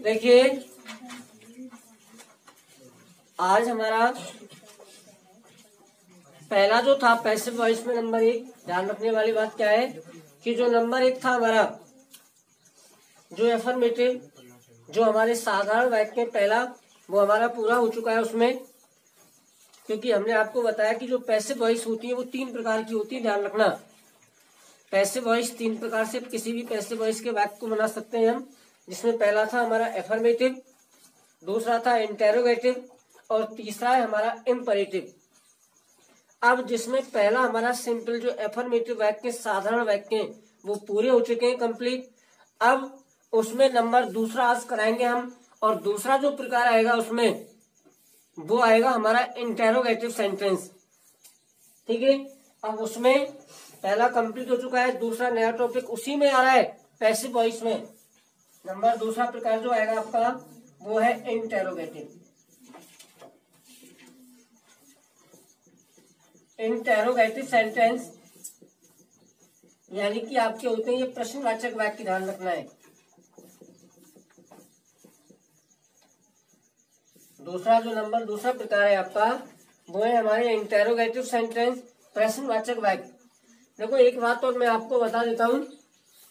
देखिए आज हमारा पहला जो था पैसिव वॉइस में नंबर 1, ध्यान रखने वाली बात क्या है कि जो नंबर 1 था हमारा जो एफर्मेटिव, जो हमारे साधारण वाक्य पहला, वो हमारा पूरा हो चुका है उसमें, क्योंकि हमने आपको बताया कि जो पैसिव वॉइस होती है वो 3 प्रकार की होती है। ध्यान रखना, पैसिव वॉइस 3 प्रकार से किसी भी पैसिव वॉइस के वाक्य को बना सकते हैं हम, जिसमें पहला था हमारा एफर्मेटिव, दूसरा था इंटेरोगेटिव और तीसरा है हमारा इम्परेटिव। अब जिसमें पहला हमारा सिंपल जो एफर्मेटिव वाक्य साधारण वाक्य वो पूरे हो चुके हैं कंप्लीट। अब उसमें नंबर दूसरा आज कराएंगे हम, और दूसरा जो प्रकार आएगा उसमें वो आएगा हमारा इंटेरोगेटिव सेंटेंस। ठीक है, अब उसमें पहला कंप्लीट हो चुका है, दूसरा नया टॉपिक उसी में आ रहा है पैसिव वॉइस में। नंबर दूसरा प्रकार जो आएगा आपका वो है इंटेरोगेटिव। इंटेरोगेटिव सेंटेंस यानी कि आपके होते हैं ये प्रश्नवाचक वाक्य, ध्यान रखना है। दूसरा जो नंबर दूसरा प्रकार है आपका वो है हमारे इंटेरोगेटिव सेंटेंस, प्रश्नवाचक वाक्य। देखो एक बात और मैं आपको बता देता हूं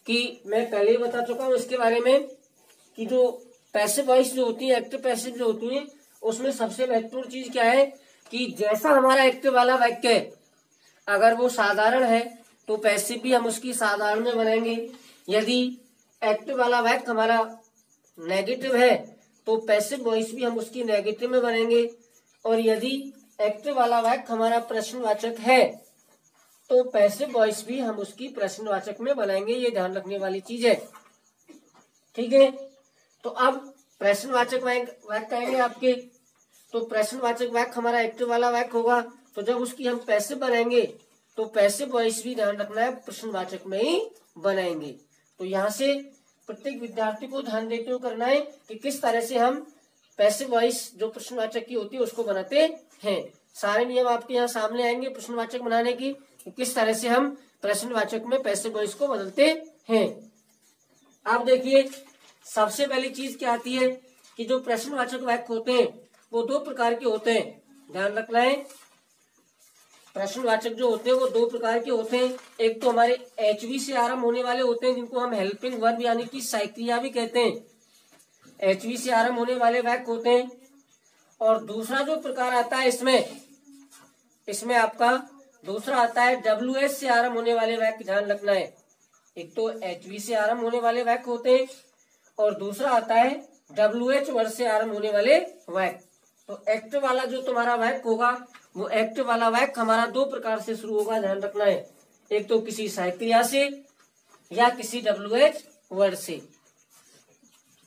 कि मैं पहले ही बता चुका हूं इसके बारे में कि जो पैसिव वॉइस जो होती है, एक्टिव पैसिव जो होती है, उसमें सबसे महत्वपूर्ण चीज क्या है कि जैसा हमारा एक्टिव वाला वाक्य है अगर वो साधारण है तो पैसिव भी हम उसकी साधारण में बनाएंगे। यदि एक्टिव वाला वाक्य हमारा नेगेटिव है तो पैसिव वॉइस भी हम उसकी नेगेटिव में बनेंगे, और यदि एक्टिव वाला वाक्य हमारा प्रश्नवाचक है तो पैसिव वॉइस भी हम उसकी प्रश्नवाचक में बनाएंगे। ये ध्यान रखने वाली चीज है। ठीक है, तो अब प्रश्नवाचक वाक्य आएंगे आपके, तो प्रश्नवाचक वाक्य हमारा एक्टिव वाला वाक्य होगा, तो जब उसकी हम पैसिव बनाएंगे तो पैसिव वॉइस भी ध्यान रखना है प्रश्नवाचक में ही बनाएंगे। तो यहाँ से प्रत्येक विद्यार्थी को ध्यान देते हुए करना है कि किस तरह से हम पैसिव वॉइस जो प्रश्नवाचक की होती है उसको बनाते हैं। सारे नियम आपके यहाँ सामने आएंगे प्रश्नवाचक बनाने की, किस तरह से हम प्रश्नवाचक में पैसिव वॉइस को बदलते हैं। आप देखिए सबसे पहली चीज क्या आती है कि जो प्रश्नवाचक वाक्य होते हैं वो 2 प्रकार के होते हैं। ध्यान रखना है, प्रश्नवाचक जो होते हैं वो 2 प्रकार के होते हैं। एक तो हमारे एचवी से आरंभ होने वाले होते हैं जिनको हम हेल्पिंग वर्ब यानी कि सहायक्रिया भी कहते हैं। एचवी से आरंभ होने वाले वाक्य होते हैं। और दूसरा जो प्रकार आता है इसमें आपका दूसरा आता है डब्ल्यूएच से आरंभ होने वाले वाक्य। ध्यान रखना है, एक तो एचवी से आरंभ होने वाले वाक्य होते हैं और दूसरा आता है डब्ल्यूएच वर्ड से आरंभ होने वाले वाक्य। तो एक्टिव वाला जो तुम्हारा वाक्य होगा वो एक्टिव वाला वाक्य हमारा 2 प्रकार से शुरू होगा। ध्यान रखना है, एक तो किसी सहायक्रिया से या किसी डब्ल्यूएच वर्ड से।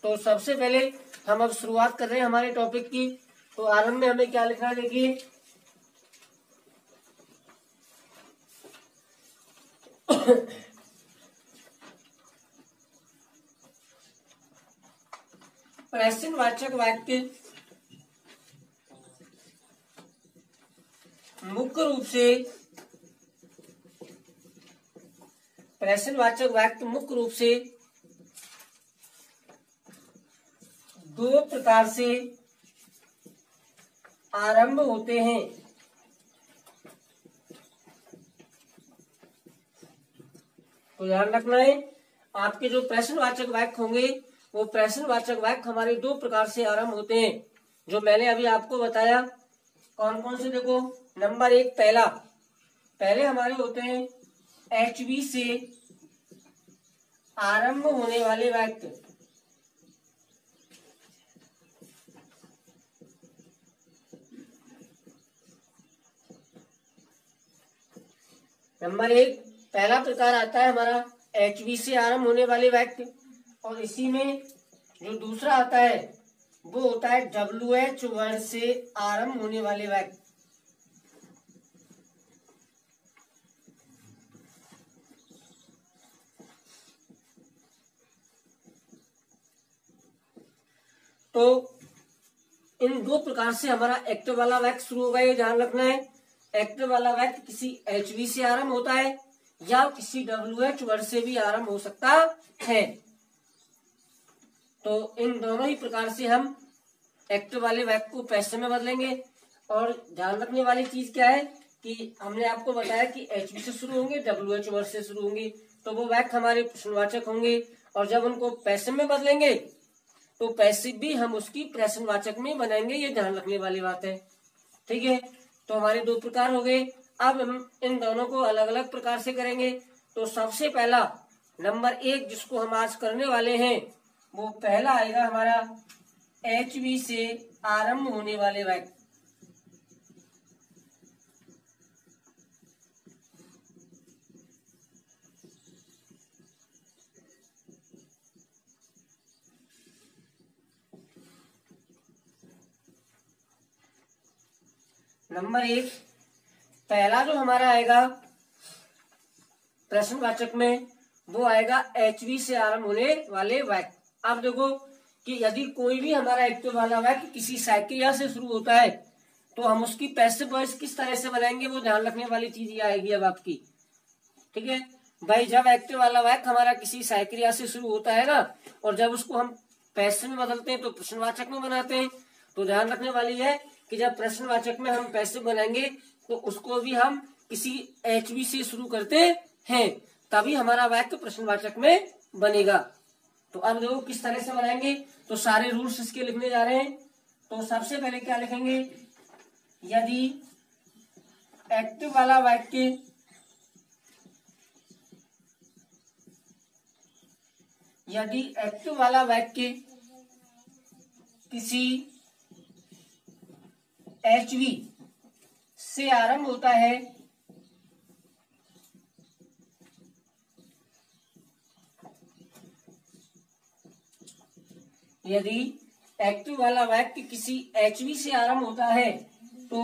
तो सबसे पहले हम अब शुरुआत कर रहे हैं हमारे टॉपिक की। तो आरंभ में हमें क्या लिखना है, देखिए प्रश्नवाचक वाक्य मुख्य रूप से प्रश्नवाचक वाक्य मुख्य रूप से 2 प्रकार से आरंभ होते हैं। तो ध्यान रखना है, आपके जो प्रश्नवाचक वाक्य होंगे वो प्रश्नवाचक वाक्य हमारे 2 प्रकार से आरंभ होते हैं, जो मैंने अभी आपको बताया। कौन कौन से, देखो नंबर 1 पहले हमारे होते हैं एचवी से आरंभ होने वाले वाक्य। नंबर 1 पहला प्रकार आता है हमारा एचवी से आरंभ होने वाले वाक्य, और इसी में जो दूसरा आता है वो होता है डब्ल्यूएच वर्ड से आरंभ होने वाले वाक्य। तो इन 2 प्रकार से हमारा एक्टिव वाला वाक्य शुरू होगा। ये ध्यान रखना है, एक्टिव वाला वाक्य किसी एचवी से आरंभ होता है या किसी डब्ल्यूएच वर्ड से भी आरंभ हो सकता है। तो इन दोनों ही प्रकार से हम एक्टिव वाले वाक्य को पैसिव में बदलेंगे। और ध्यान रखने वाली चीज क्या है कि हमने आपको बताया कि HV से शुरू होंगे, WH वर्ड से शुरू होंगे, तो वो वाक्य हमारे प्रश्नवाचक होंगे। और जब उनको पैसिव में बदलेंगे तो पैसिव भी हम उसकी प्रश्नवाचक में बनाएंगे, ये ध्यान रखने वाली बात है। ठीक है, तो हमारे दो प्रकार हो गए। अब हम इन दोनों को अलग अलग प्रकार से करेंगे। तो सबसे पहला नंबर 1 जिसको हम आज करने वाले हैं वो पहला आएगा हमारा HV से आरंभ होने वाले वाक्य। नंबर 1 पहला जो हमारा आएगा प्रश्नवाचक में वो आएगा HV से आरंभ होने वाले वाक्य। अब देखो कि यदि कोई भी हमारा एक्टिव वाला वाक्य किसी क्रिया से शुरू होता है तो हम उसकी पैसिव वॉइस किस तरह से बनाएंगे, वो ध्यान रखने वाली चीज ये आएगी अब आपकी। ठीक है भाई, जब एक्टिव वाला वाक्य हमारा किसी क्रिया से शुरू होता है ना, और जब उसको हम पैसिव में बदलते हैं तो प्रश्नवाचक में बनाते हैं, तो ध्यान रखने वाली है कि जब प्रश्नवाचक में हम पैसिव बनाएंगे तो उसको भी हम किसी HV से शुरू करते हैं, तभी हमारा वाक्य प्रश्नवाचक में बनेगा। तो अब देखो किस तरह से बनाएंगे, तो सारे रूल्स इसके लिखने जा रहे हैं। तो सबसे पहले क्या लिखेंगे, यदि एक्टिव वाला वाक्य किसी HV से आरंभ होता है यदि एक्टिव वाला वाक्य किसी HV से आरंभ होता है तो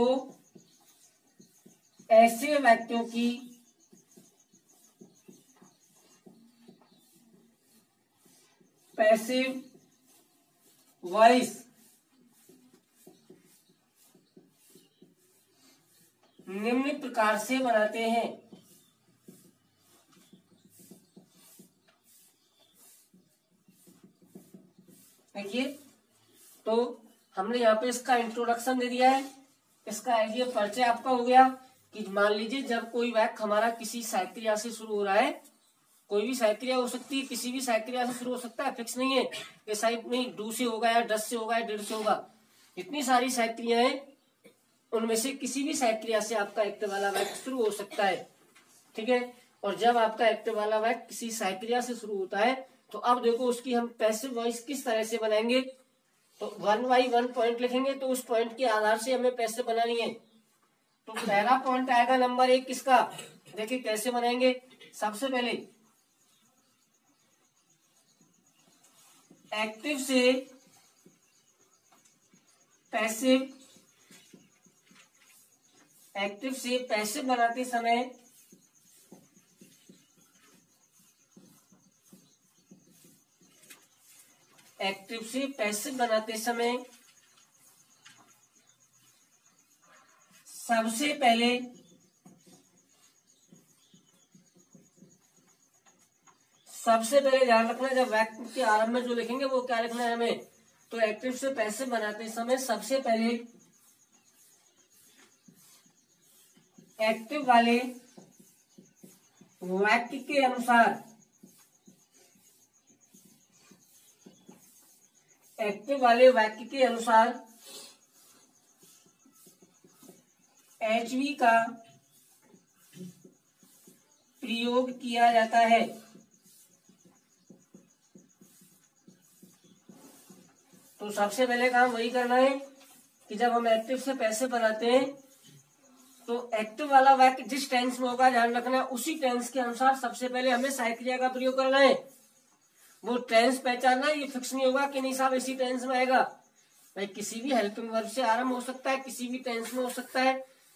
ऐसे वाक्यों की पैसिव वॉइस निम्न प्रकार से बनाते हैं। देखिए, तो हमने यहाँ पे इसका इंट्रोडक्शन दे दिया है, इसका ये परिचय आपका हो गया कि मान लीजिए जब कोई वाक्य हमारा किसी क्रिया से शुरू हो रहा है, कोई भी क्रिया हो सकती है, किसी भी क्रिया से शुरू हो सकता है, फिक्स नहीं है कि साइड नहीं डू से होगा या डस से होगा या डिड से होगा, इतनी सारी क्रियाएं, उनमें से किसी भी क्रिया से आपका एक्टिव वाला वाक्य शुरू हो सकता है। ठीक है, और जब आपका एक्टिव वाला वाक्य किसी क्रिया से शुरू होता है तो अब देखो उसकी हम पैसिव वॉइस किस तरह से बनाएंगे। तो 1 बाई 1 पॉइंट लिखेंगे, तो उस पॉइंट के आधार से हमें पैसिव बनानी है। तो पहला पॉइंट आएगा नंबर 1 किसका, देखिए कैसे बनाएंगे। सबसे पहले एक्टिव से पैसिव बनाते समय सबसे पहले ध्यान रखना, जब वाक्य के आरंभ में जो लिखेंगे वो क्या लिखना है हमें, तो एक्टिव से पैसिव बनाते समय सबसे पहले एक्टिव वाले वाक्य के अनुसार HV का प्रयोग किया जाता है। तो सबसे पहले काम वही करना है कि जब हम एक्टिव से पैसिव बनाते हैं तो एक्टिव वाला वाक्य जिस टेंस में होगा, ध्यान रखना उसी टेंस के अनुसार सबसे पहले हमें क्रिया का प्रयोग करना है। वो टेंस पहचानना, ये फिक्स नहीं होगा कि नहीं साहब इसी टेंस में आएगा, भाई किसी भी हेल्पिंग वर्ब से आरंभ हो सकता है, किसी भी टेंस में हो सकता है।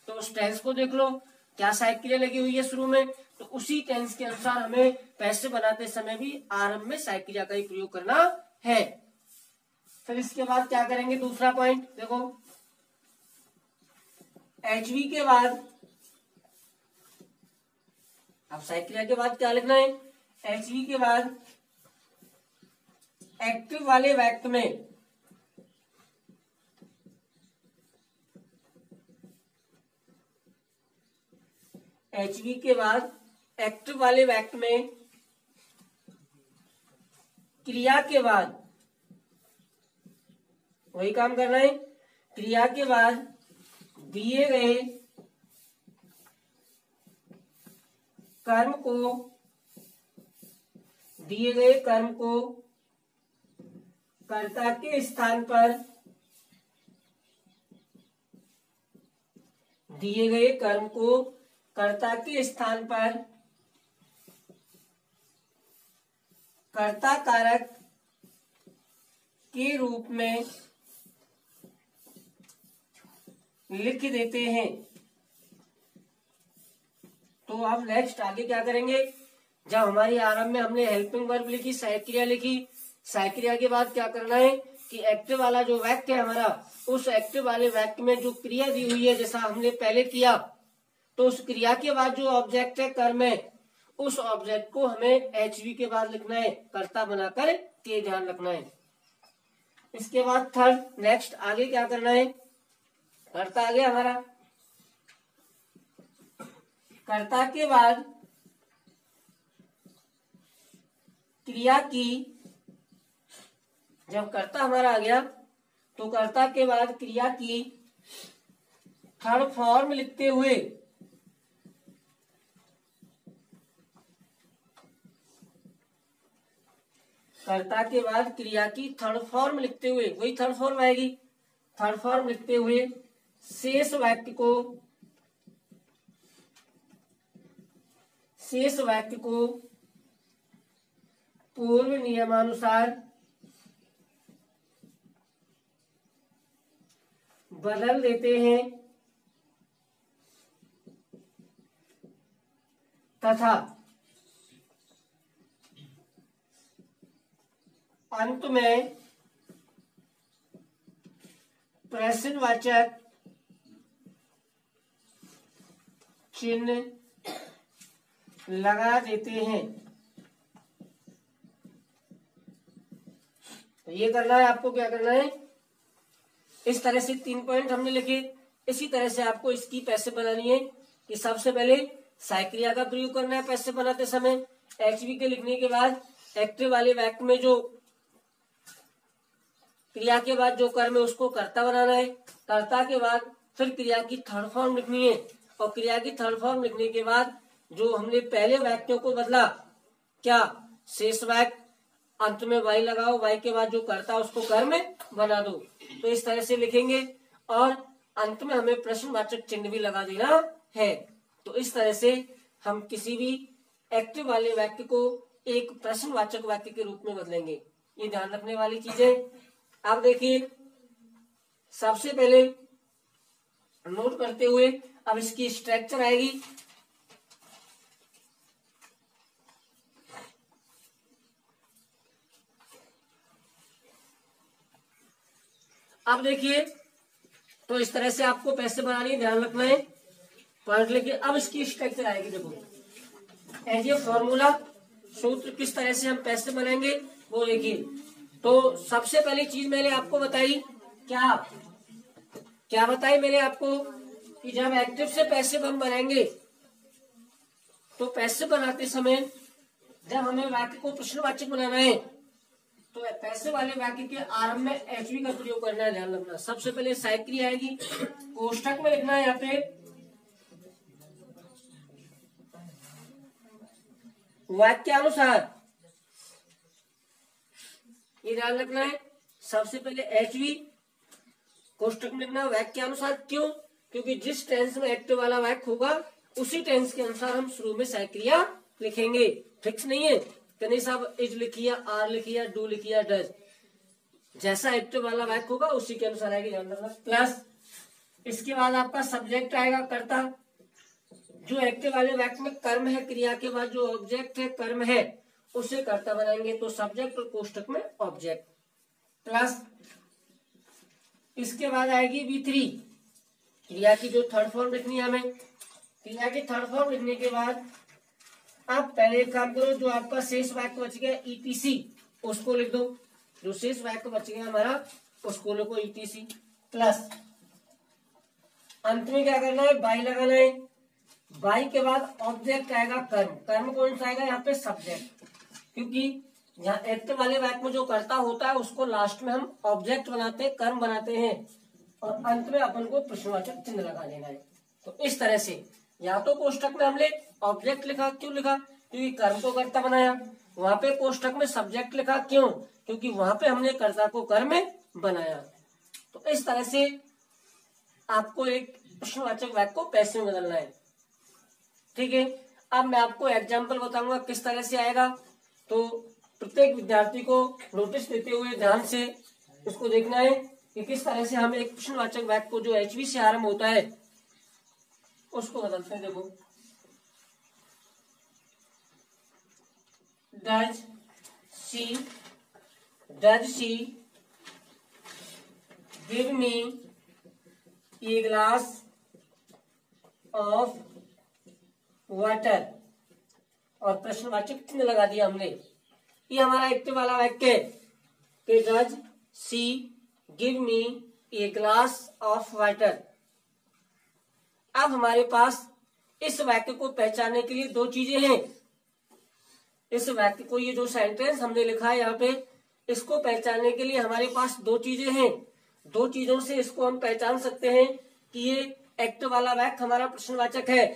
तो उस टेंस को देख लो, क्या क्रिया लगी हुई है शुरू में, तो उसी टेंस के अनुसार हमें पैसिव बनाते समय भी आरंभ में क्रिया का ही प्रयोग करना है। फिर इसके बाद क्या करेंगे, दूसरा पॉइंट देखो, HV के बाद, अब क्रिया के बाद क्या लिखना है, HV के बाद एक्टिव वाले वाक्य में एचवी के बाद एक्टिव वाले वाक्य में क्रिया के बाद वही काम करना है। क्रिया के बाद दिए गए कर्म को कर्ता के स्थान पर दिए गए कर्म को कर्ता के स्थान पर कर्ता कारक के रूप में लिख देते हैं। तो अब नेक्स्ट आगे क्या करेंगे, जब हमारी आरंभ में हमने हेल्पिंग वर्ब लिखी, सहायक क्रिया लिखी, सहायक क्रिया के बाद क्या करना है कि एक्टिव वाला जो वाक्य है हमारा, उस एक्टिव वाले वाक्य में जो क्रिया दी हुई है जैसा हमने पहले किया, तो उस क्रिया के बाद जो ऑब्जेक्ट है कर्म है, उस ऑब्जेक्ट को हमें एचवी के बाद लिखना है, कर्ता बनाकर के ध्यान रखना है। इसके बाद थर्ड नेक्स्ट आगे क्या करना है, कर्ता आ गया हमारा, कर्ता के बाद क्रिया की, जब कर्ता हमारा आ गया तो कर्ता के बाद क्रिया की थर्ड फॉर्म लिखते हुए कर्ता के बाद क्रिया की थर्ड फॉर्म लिखते हुए, वही थर्ड फॉर्म आएगी, थर्ड फॉर्म लिखते हुए शेष वाक्य को पूर्व नियमानुसार बदल देते हैं तथा अंत में प्रश्नवाचक चिन्ह लगा देते हैं। तो ये करना है आपको, क्या करना है, इस तरह से 3 पॉइंट हमने लिखे। इसी तरह से आपको इसकी पैसे बनानी है कि सबसे पहले सहायक क्रिया का प्रयोग करना है पैसे बनाते समय, एचवी के लिखने के बाद एक्टिव वाले वाक्य में जो क्रिया के बाद जो कर्म है उसको कर्ता बनाना है, कर्ता के बाद फिर क्रिया की थर्ड फॉर्म लिखनी है, और क्रिया की थर्ड फॉर्म लिखने के बाद जो हमने पहले वाक्यों को बदला, क्या शेष वाक्य, अंत में वाई लगाओ, वाई के बाद जो कर्ता उसको कर्म बना दो। तो इस तरह से लिखेंगे और अंत में हमें प्रश्नवाचक चिन्ह भी लगा देना है। तो इस तरह से हम किसी भी एक्टिव वाले वाक्य को एक प्रश्नवाचक वाक्य के रूप में बदलेंगे। ये ध्यान रखने वाली चीजें। अब देखिए, सबसे पहले नोट करते हुए अब इसकी स्ट्रक्चर आएगी। अब देखिए, तो इस तरह से आपको पैसे बनानी है, ध्यान रखना है, पॉइंट लेके। अब इसकी स्ट्रक्चर आएगी, देखो एज ए फॉर्मूला, सूत्र किस तरह से हम पैसे बनाएंगे वो देखिए। तो सबसे पहली चीज मैंने आपको बताई, क्या बताई मैंने आपको कि जब एक्टिव से पैसिव हम बनाएंगे तो पैसे बनाते समय जब हमें वाक्य को प्रश्नवाचक बनाना है तो पैसे वाले वाक्य के आरंभ में एचवी का प्रयोग करना है, ध्यान रखना। सबसे पहले सहायक क्रिया आएगी, कोष्टक में लिखना है यहाँ पे वाक्यानुसार, ये ध्यान रखना है। सबसे पहले एचवी कोष्टक में लिखना वाक्यानुसार। क्यों? क्योंकि जिस टेंस में एक्टिव वाला वाक्य होगा उसी टेंस के अनुसार हम शुरू में सहायक क्रिया लिखेंगे। फिक्स नहीं है कि नहीं साहब इज लिखिया, आर लिखिया, डू लिखिया, डज, जैसा एक्टिव वाला वाक्य होगा उसी के अनुसार आएगी, ध्यान रखना। प्लस इसके बाद आपका सब्जेक्ट आएगा कर्ता। जो एक्टिव वाले वाक्य में कर्म है, क्रिया के बाद जो ऑब्जेक्ट है कर्म है उसे कर्ता बनाएंगे, तो सब्जेक्ट और कोष्टक में ऑब्जेक्ट। प्लस इसके बाद आएगी V3, क्रिया की जो थर्ड फॉर्म लिखनी है हमें। क्रिया की थर्ड फॉर्म लिखने के बाद आप पहले एक काम करो, जो आपका शेष वाक्य बच गया EPC उसको लिख दो। जो शेष वाक्य बच गया हमारा उसको लिखो ETC प्लस अंत में क्या करना है, बाई लगाना है। बाई के बाद ऑब्जेक्ट आएगा कर्म। कर्म कौन सा आएगा यहाँ पे, सब्जेक्ट, क्योंकि यहाँ एक्ट वाले वाक्य में जो कर्ता होता है उसको लास्ट में हम ऑब्जेक्ट बनाते हैं, कर्म बनाते हैं, और अंत में अपन को प्रश्नवाचक चिन्ह लगा देना है। तो इस तरह से या तो कोष्टक में हमने ऑब्जेक्ट लिखा, क्यों लिखा, क्योंकि कर्म को कर्ता बनाया। वहां पे कोष्टक में सब्जेक्ट लिखा, क्यों, क्योंकि वहां पे हमने कर्ता को कर्म बनाया। तो इस तरह से आपको एक प्रश्नवाचक वाक्य को पैसिव में बदलना है। ठीक है, अब मैं आपको एग्जाम्पल बताऊंगा किस तरह से आएगा। तो प्रत्येक विद्यार्थी को नोटिस देते हुए ध्यान से उसको देखना है कि किस तरह से हम एक प्रश्नवाचक वाक्य को जो HV से आरंभ होता है उसको बदलते हैं। देखो, does she give me a glass of water, और प्रश्नवाचक चिन्ह लगा दिया हमने। ये हमारा एक्टिव वाला वाक्य है कि does she give me a glass of water. अब हमारे पास इस वाक्य को पहचानने के लिए दो चीजें हैं। इस वाक्य को, ये जो सेंटेंस हमने लिखा है यहाँ पे, इसको पहचानने के लिए हमारे पास दो चीजें हैं। दो चीजों से इसको हम पहचान सकते हैं कि ये एक्ट वाला वाक्य हमारा प्रश्नवाचक है।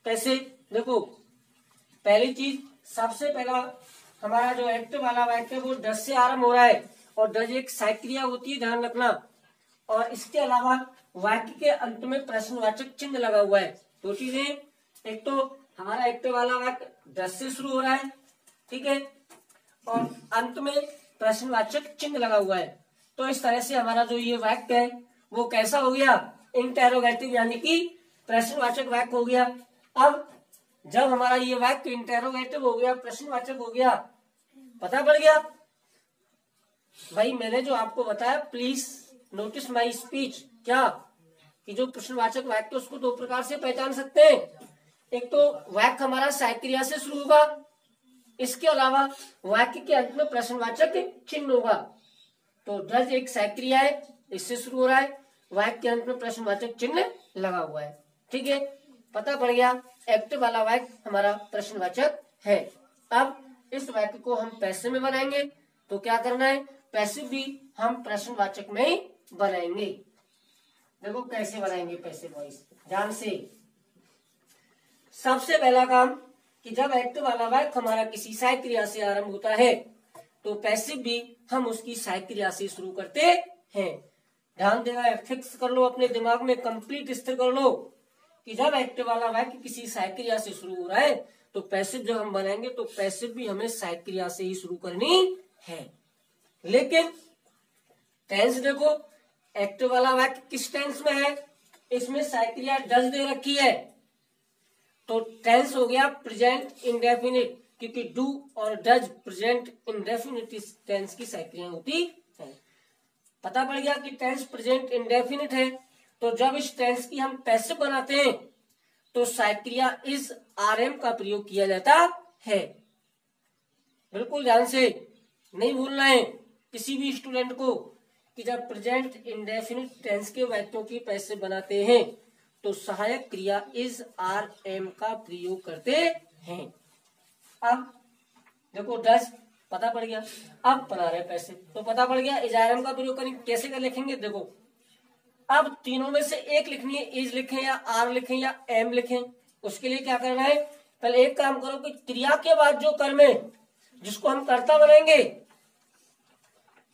कैसे, देखो, पहली चीज, सबसे पहला हमारा जो एक्ट वाला वाक्य है वो डज से आरंभ हो रहा है, और डज एक सहायक क्रिया होती है, ध्यान रखना। और इसके अलावा वाक्य के अंत में प्रश्नवाचक चिन्ह लगा हुआ है। दो चीजें, एक तो हमारा एक्ट वाला वाक्य डज से शुरू हो रहा है, ठीक है, और अंत में प्रश्नवाचक चिन्ह लगा हुआ है। तो इस तरह से हमारा जो ये वाक्य है वो कैसा हो गया, इंटेरोगेटिव, यानी कि प्रश्नवाचक वाक्य हो गया। अब जब हमारा ये वाक्य इंटेरोगेटिव हो गया, प्रश्नवाचक हो गया, पता पड़ गया भाई, मैंने जो आपको बताया, प्लीज नोटिस माई स्पीच, क्या कि जो प्रश्नवाचक वाक्य उसको दो प्रकार से पहचान सकते हैं। एक तो वाक्य हमारा सहायक क्रिया से शुरू होगा, इसके अलावा वाक्य के अंत में प्रश्नवाचक चिन्ह होगा। तो डज एक सहायक क्रिया है, इससे शुरू हो रहा है, वाक्य के अंत में प्रश्नवाचक चिन्ह लगा हुआ है। ठीक है, पता पड़ गया, एक्टिव वाला वाक्य हमारा प्रश्नवाचक है। अब इस वाक्य को हम पैसिव में बनाएंगे, तो क्या करना है, पैसिव भी हम प्रश्नवाचक में ही बनाएंगे। देखो कैसे बनाएंगे पैसिव वॉइस, ध्यान से। सबसे पहला काम कि जब एक्टिव वाला वाक्य हमारा किसी सहायक क्रिया से आरंभ होता है तो पैसिव भी हम उसकी सहायक क्रिया से शुरू करते हैं। ध्यान देना, फिक्स कर लो अपने दिमाग में, कंप्लीट स्थिर कर लो कि जब एक्टिव वाला वाक्य किसी सहायक क्रिया से शुरू हो रहा है तो पैसिव जब हम बनाएंगे तो पैसिव भी हमें सहायक क्रिया से ही शुरू करनी है। लेकिन टेंस देखो, एक्टिव वाला वाक्य किस टेंस में है, इसमें सहायक क्रिया डज दे रखी है, तो टेंस हो गया प्रेजेंट इंडेफिनिट, क्योंकि डू और डज प्रेजेंट इंडेफिनिट टेंस की सहायक क्रिया होती है। पता पड़ गया कि टेंस प्रेजेंट इंडेफिनिट है, तो जब इस टेंस की हम पैसिव बनाते हैं तो सहायक क्रिया इज RM का प्रयोग किया जाता है। बिल्कुल ध्यान से, नहीं भूलना है किसी भी स्टूडेंट को कि जब प्रेजेंट इंडेफिनिट टेंस के वाक्यों की पैसिव बनाते हैं तो सहायक क्रिया इज RM का प्रयोग करते हैं। अब देखो डज पता पड़ गया, अब बना रहे पैसिव, तो पता पड़ गया इज RM का प्रयोग करेंगे। कैसे कर लिखेंगे, देखो, अब तीनों में से एक लिखनी है, इज लिखें या आर लिखें या एम लिखें। उसके लिए क्या करना है, पहले एक काम करो कि क्रिया के बाद जो कर्म है जिसको हम कर्ता बनाएंगे,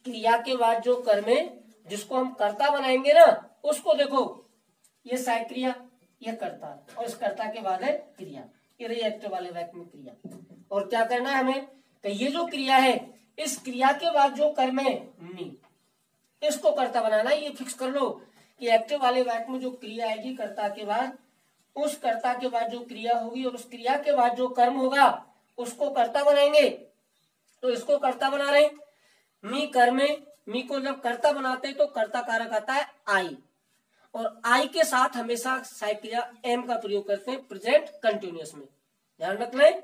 क्रिया के बाद जो कर्म है जिसको हम कर्ता बनाएंगे ना, उसको देखो, ये सहायक क्रिया, ये कर्ता, और इस कर्ता के बाद है क्रिया, ये रही एक्टिव वाले वाक्य में क्रिया। और क्या करना है हमें, तो ये जो क्रिया है, इस क्रिया के बाद जो कर्म है मी, इसको कर्ता बनाना है। ये फिक्स कर लो कि एक्टिव वाले वाक्य में जो क्रिया आएगी कर्ता के बाद, उस कर्ता के बाद जो क्रिया होगी और उस क्रिया के बाद जो कर्म होगा उसको कर्ता बनाएंगे। तो इसको कर्ता बना रहे, मी कर्म है, मी को जब कर्ता बनाते हैं तो कर्ता कारक आता है आई, और आई के साथ हमेशा सहायक क्रिया एम का प्रयोग करते हैं प्रेजेंट कंटिन्यूअस में, ध्यान रख लें।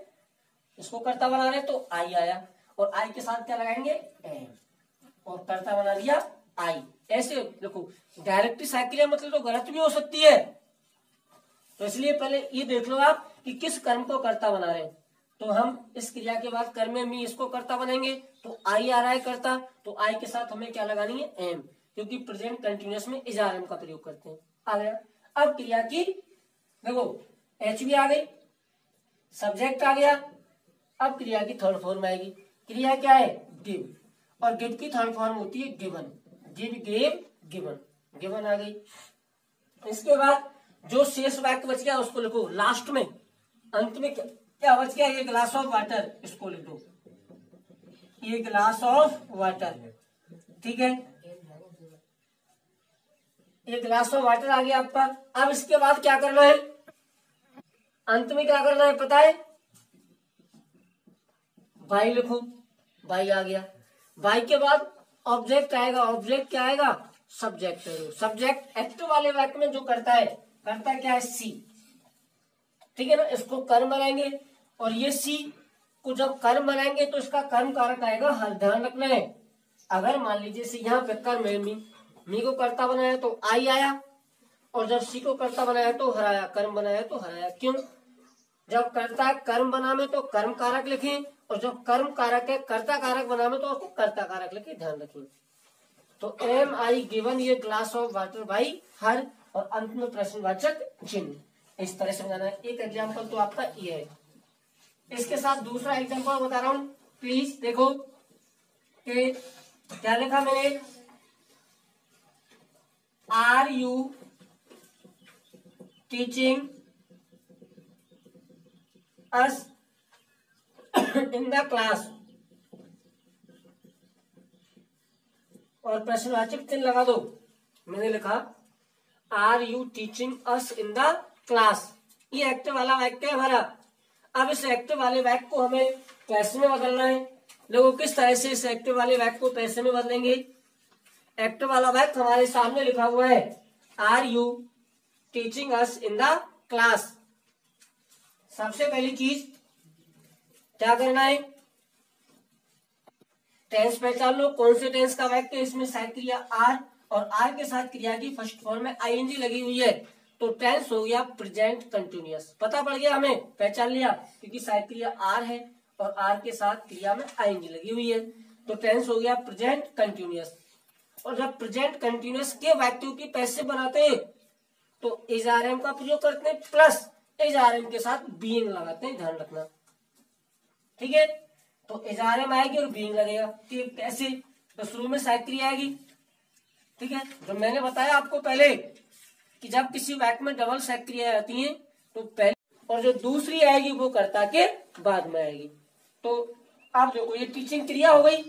इसको कर्ता बना रहे तो आई आया, और आई के साथ क्या लगाएंगे, एम। और कर्ता बना दिया आई। ऐसे देखो डायरेक्टली साइक्रिया मतलब तो गलत भी हो सकती है, तो इसलिए पहले ये देख लो आप कि किस कर्म को कर्ता बना रहे हैं। तो हम इस क्रिया के बाद कर्म में मी इसको कर्ता बनाएंगे, तो आई आ रहा है कर्ता, तो आई के साथ हमें क्या लगानी है एम, क्योंकि प्रेजेंट कंटिन्यूअस में इज आर एम का प्रयोग करते हैं। आ गया। अब क्रिया की देखो एच भी आ गई, सब्जेक्ट आ गया। अब क्रिया की थर्ड फॉर्म आएगी। क्रिया क्या है गिव, और गिव की थर्ड फॉर्म होती है given. Give gave given, given आ गई। इसके बाद जो शेष वाक्य बच गया उसको लिखो लास्ट में, अंत में क्या बच गया, ये ग्लास ऑफ वाटर, इसको लिख दो, ये ग्लास ऑफ वाटर। ठीक है, ये ग्लास ऑफ वाटर आ गया आपका। अब इसके बाद क्या करना है, अंत में क्या करना है पता है, बाई लिखो, बाई आ गया। बाई के बाद ऑब्जेक्ट आएगा, ऑब्जेक्ट क्या आएगा सब्जेक्ट। सब्जेक्ट एक्ट वाले वाक्य में जो करता है, करता क्या है सी। ठीक है ना, इसको कर्म बनाएंगे, और ये सी को जब कर्म बनाएंगे तो इसका कर्म कारक आएगा हर, ध्यान रखना है। अगर मान लीजिए सी यहाँ पे कर्म है मी को कर्ता बनाया तो आई आया, और जब सी को कर्ता बनाया तो हराया, कर्म बनाया तो हराया। क्यों, जब कर्ता कर्म बना में तो कर्म कारक लिखें, और जब कर्म कारक है कर्ता कारक बना में तो उसको कर्ता कारक लिखे, ध्यान रखें। तो एम आई गिवन ये glass of water by her, और अंत में प्रश्नवाचक चिन्ह, इस तरह से बनाना है। एक एग्जाम्पल तो आपका ये है। इसके साथ दूसरा एग्जाम्पल बता रहा हूं, प्लीज देखो कि क्या लिखा मैंने, are you teaching us in the class, और प्रश्नवाचक चिन्ह लगा दो। मैंने लिखा are you teaching us in the class, ये एक्टिव वाला वाक्य है हमारा। अब इस एक्टिव वाले वाक्य को हमें पैसे में बदलना है। देखो किस तरह से इस एक्टिव वाले वाक्य को पैसे में बदलेंगे। एक्टिव वाला वाक्य हमारे सामने लिखा हुआ है, are you teaching us in the class. सबसे पहली चीज क्या करना है, टेंस पहचान लो, कौन से टेंस का वाक्य है। इसमें साइड क्रिया आर, और आर के साथ क्रिया की फर्स्ट फॉर्म में आईएनजी लगी हुई है, तो टेंस हो गया प्रेजेंट कंटिन्यूअस। पता पड़ गया हमें, पहचान लिया, क्योंकि साइड क्रिया आर है और आर के साथ क्रिया में आईएनजी लगी हुई है, तो टेंस हो गया प्रेजेंट कंटिन्यूअस। और जब प्रेजेंट कंटिन्यूअस के वाक्यों की पैसे बनाते हैं तो इज आर एम का प्रयोग करते हैं, प्लस इज आर एम के साथ बीइंग लगाते हैं, ध्यान रखना। ठीक है, तो इज आर एम आएगी और बीइंग लगेगा। कैसे, तो शुरू में साइड क्रिया आएगी। ठीक है, जो मैंने बताया आपको पहले कि जब किसी वाक्य में डबल साइड क्रिया आती है तो पहले, और जो दूसरी आएगी वो कर्ता के बाद में आएगी। तो आप देखो ये टीचिंग क्रिया हो गई,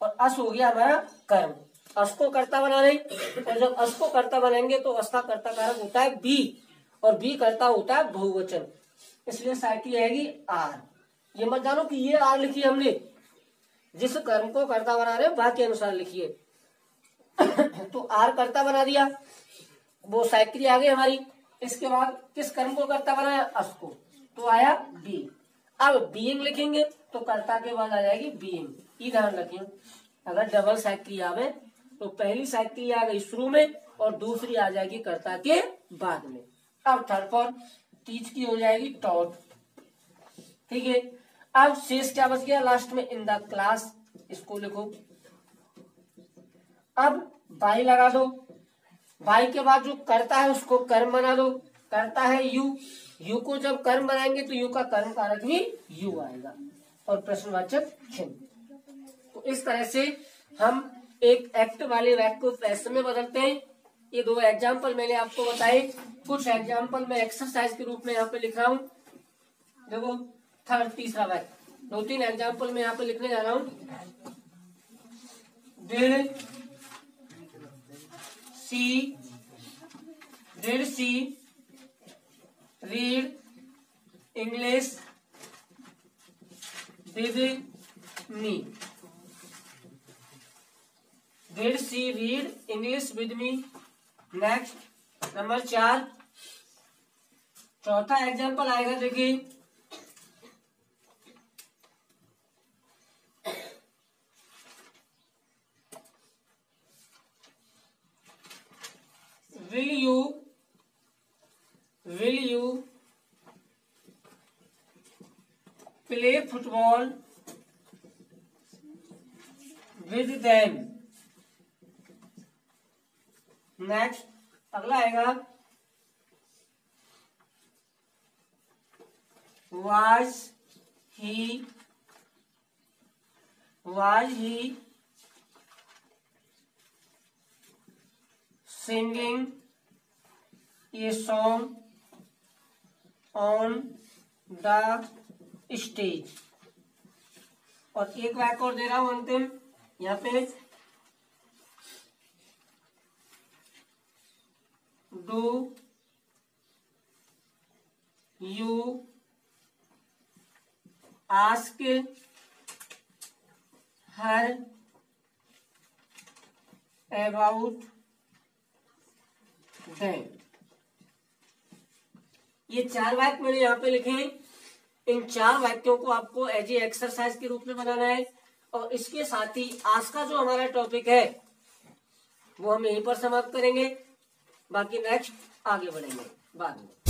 और अस हो गया हमारा कर्म। अस को कर्ता बना रहे, और जब अस को कर्ता बनाएंगे तो अस का कर्ता कारक होता है बी, और बी कर्ता होता है बहुवचन, इसलिए साइड क्रिया आएगी आर। ये मत जानो कि ये आर लिखी हमने, जिस कर्म को कर्ता बना रहे वाक्य के अनुसार लिखिए। तो आर कर्ता बना दिया, वो साइड क्रिया आ गई हमारी। इसके बाद किस कर्म को कर्ता बनाया, अस को, तो आया बी। अब बीइंग लिखेंगे तो कर्ता के बाद आ जाएगी बीइंग। ये ध्यान रखें, अगर डबल साइड क्रिया आवे तो पहली साइड क्रिया आ गई शुरू में और दूसरी आ जाएगी कर्ता के बाद में। अब थर्ड फॉर्म टीच की हो जाएगी टॉट। ठीक है, अब शेष क्या बच गया लास्ट में, इन द क्लास, इसको लिखो। अब बाई लगा दो, बाई के बाद जो करता है उसको कर्म बना दो। करता है यू, यू को जब कर्म बनाएंगे तो यू का कर्म कारक भी यू आएगा, और प्रश्नवाचक चिन्ह। तो इस तरह से हम एक एक्ट वाले वाक्य को पैसे में बदलते हैं। ये दो एग्जाम्पल मैंने आपको बताए, कुछ एग्जाम्पल मैं एक्सरसाइज के रूप में यहाँ पे लिख रहा हूँ। देखो थर्ड तीसरा वाक्य, दो तीन एग्जाम्पल मैं यहाँ पे लिखने जा रहा हूँ। Did she read English with me. Did she read English with me. Next number 4, चौथा एग्जाम्पल आएगा, देखिए will you play football with them? Next अगला आएगा was he singing a song on the stage? और एक वाक्य और दे रहा हूं अंतिम यहाँ पे, do you ask her about them? ये 4 वाक्य मैंने यहाँ पे लिखे हैं। इन 4 वाक्यों को आपको एज ए एक्सरसाइज के रूप में बनाना है और इसके साथ ही आज का जो हमारा टॉपिक है वो हम यहीं पर समाप्त करेंगे। बाकी नेक्स्ट आगे बढ़ेंगे बाद में।